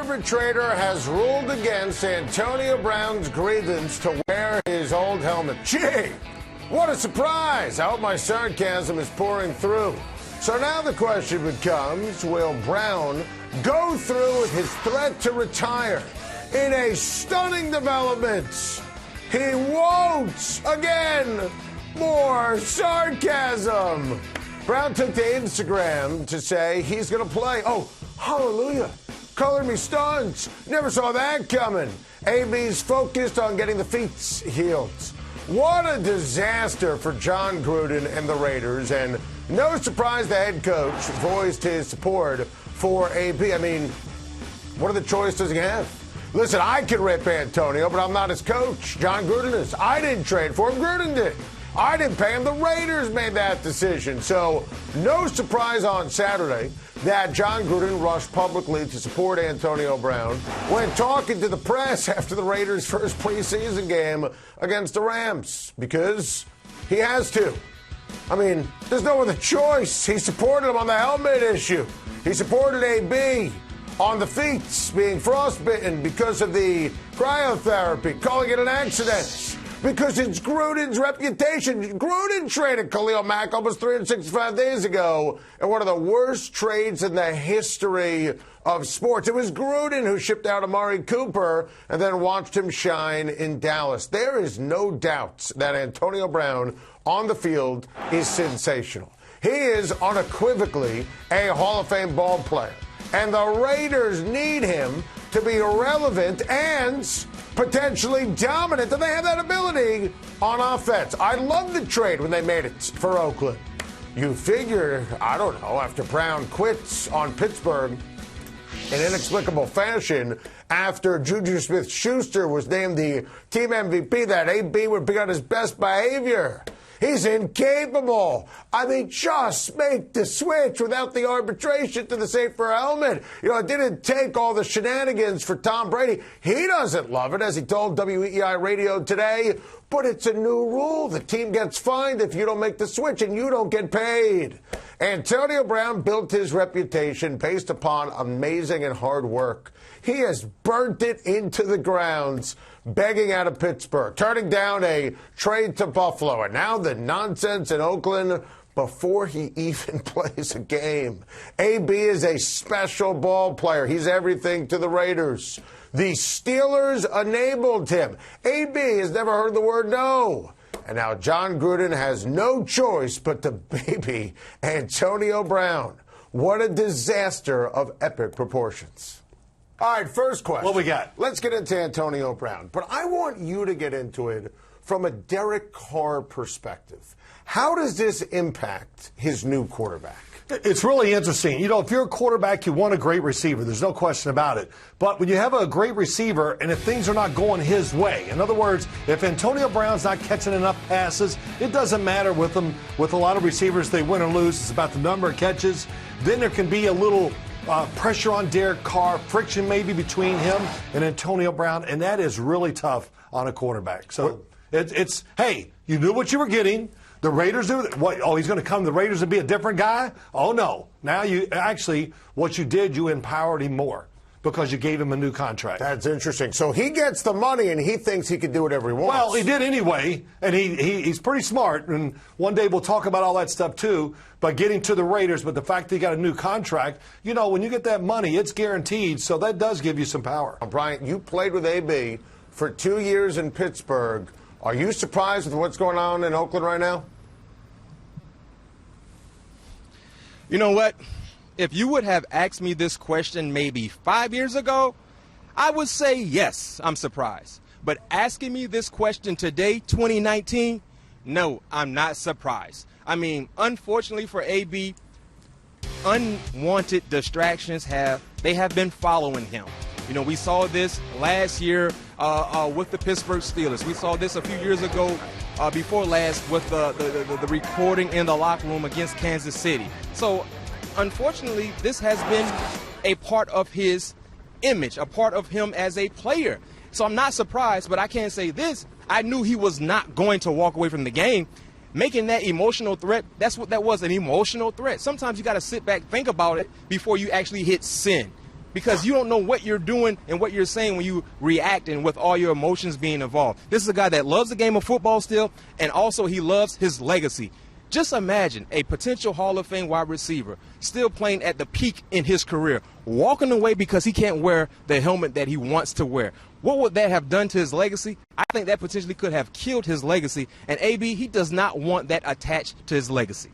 arbitrator has ruled against Antonio Brown's grievance to wear his old helmet. Gee, what a surprise. I hope my sarcasm is pouring through. So now the question becomes, will Brown go through with his threat to retire? In a stunning development, he won't. Again, more sarcasm. Brown took to Instagram to say he's going to play. Oh, hallelujah. Colored me stunned. Never saw that coming. AB's focused on getting the feet healed. What a disaster for Jon Gruden and the Raiders. And no surprise the head coach voiced his support for AB. I mean, what other choice does he have? Listen, I can rip Antonio, but I'm not his coach. Jon Gruden is. I didn't trade for him. Gruden did. I didn't pay him. The Raiders made that decision. So no surprise on Saturday that Jon Gruden rushed publicly to support Antonio Brown when talking to the press after the Raiders' first preseason game against the Rams, because he has to. I mean, there's no other choice. He supported him on the helmet issue. He supported AB on the feet being frostbitten because of the cryotherapy, calling it an accident. Because it's Gruden's reputation. Gruden traded Khalil Mack almost 365 days ago in one of the worst trades in the history of sports. It was Gruden who shipped out Amari Cooper and then watched him shine in Dallas. There is no doubt that Antonio Brown on the field is sensational. He is unequivocally a Hall of Fame ball player. And the Raiders need him to be relevant and potentially dominant, and they have that ability on offense. I love the trade when they made it for Oakland. You figure, I don't know, after Brown quits on Pittsburgh in inexplicable fashion, after Juju Smith-Schuster was named the team MVP, that AB would be on his best behavior. He's incapable. I mean, just make the switch without the arbitration to the safer helmet. You know, it didn't take all the shenanigans for Tom Brady. He doesn't love it, as he told WEEI Radio today. But it's a new rule. The team gets fined if you don't make the switch, and you don't get paid. Antonio Brown built his reputation based upon amazing and hard work. He has burnt it into the grounds, begging out of Pittsburgh, turning down a trade to Buffalo, and now the nonsense in Oakland before he even plays a game. AB is a special ball player. He's everything to the Raiders. The Steelers enabled him. AB has never heard the word no. And now Jon Gruden has no choice but to baby Antonio Brown. What a disaster of epic proportions. All right, first question. What we got? Let's get into Antonio Brown. But I want you to get into it from a Derek Carr perspective. How does this impact his new quarterback? It's really interesting. You know, if you're a quarterback, you want a great receiver. There's no question about it. But when you have a great receiver and if things are not going his way, in other words, if Antonio Brown's not catching enough passes, it doesn't matter with them. With a lot of receivers, they win or lose. It's about the number of catches. Then there can be a little pressure on Derek Carr, friction maybe between him and Antonio Brown, and that is really tough on a quarterback. So it's hey, you knew what you were getting. The Raiders do what? Oh, he's going to come to the Raiders and be a different guy? Oh, no. Now you actually, what you did, you empowered him more because you gave him a new contract. That's interesting. So he gets the money and he thinks he can do whatever he wants. Well, he did anyway, and he's pretty smart. And one day we'll talk about all that stuff too. But getting to the Raiders, but the fact that he got a new contract, you know, when you get that money, it's guaranteed. So that does give you some power. Brian, you played with AB for 2 years in Pittsburgh. Are you surprised with what's going on in Oakland right now? You know what? If you would have asked me this question maybe 5 years ago, I would say yes, I'm surprised. But asking me this question today, 2019, no, I'm not surprised. I mean, unfortunately for AB, unwanted distractions have been following him. You know, we saw this last year with the Pittsburgh Steelers. We saw this a few years ago before last with the recording in the locker room against Kansas City. So, unfortunately, this has been a part of his image, a part of him as a player. So I'm not surprised, but I can't say this. I knew he was not going to walk away from the game. Making that emotional threat, that's what that was, an emotional threat. Sometimes you got to sit back, think about it before you actually hit send. because you don't know what you're doing and what you're saying when you react and with all your emotions being involved. This is a guy that loves the game of football still, and also he loves his legacy. Just imagine a potential Hall of Fame wide receiver still playing at the peak in his career, walking away because he can't wear the helmet that he wants to wear. What would that have done to his legacy? I think that potentially could have killed his legacy, and AB, he does not want that attached to his legacy.